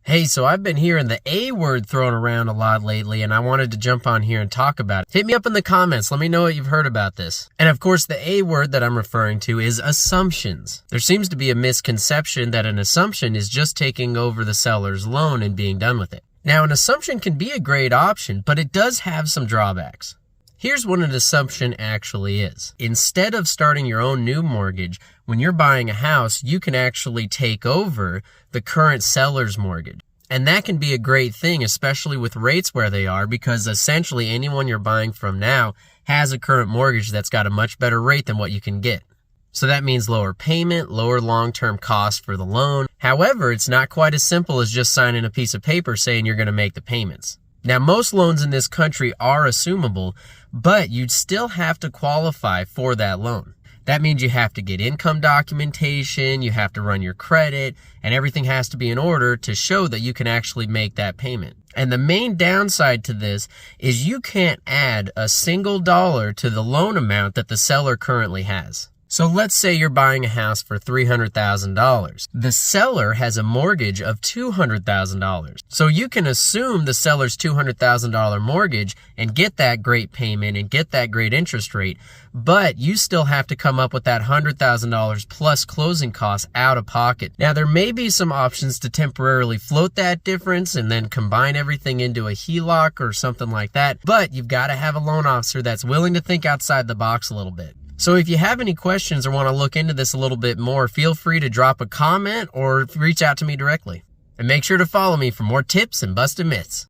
Hey, so I've been hearing the A word thrown around a lot lately, and I wanted to jump on here and talk about it. Hit me up in the comments. Let me know what you've heard about this. And of course, the A word that I'm referring to is assumptions. There seems to be a misconception that an assumption is just taking over the seller's loan and being done with it. Now, an assumption can be a great option, but it does have some drawbacks. Here's what an assumption actually is. Instead of starting your own new mortgage, when you're buying a house, you can actually take over the current seller's mortgage. And that can be a great thing, especially with rates where they are, because essentially anyone you're buying from now has a current mortgage that's got a much better rate than what you can get. So that means lower payment, lower long-term cost for the loan. However, it's not quite as simple as just signing a piece of paper saying you're going to make the payments. Now, most loans in this country are assumable, but you'd still have to qualify for that loan. That means you have to get income documentation, you have to run your credit, and everything has to be in order to show that you can actually make that payment. And the main downside to this is you can't add a single dollar to the loan amount that the seller currently has. So let's say you're buying a house for $300,000. The seller has a mortgage of $200,000. So you can assume the seller's $200,000 mortgage and get that great payment and get that great interest rate, but you still have to come up with that $100,000 plus closing costs out of pocket. Now, there may be some options to temporarily float that difference and then combine everything into a HELOC or something like that, but you've got to have a loan officer that's willing to think outside the box a little bit. So if you have any questions or want to look into this a little bit more, feel free to drop a comment or reach out to me directly. And make sure to follow me for more tips and busted myths.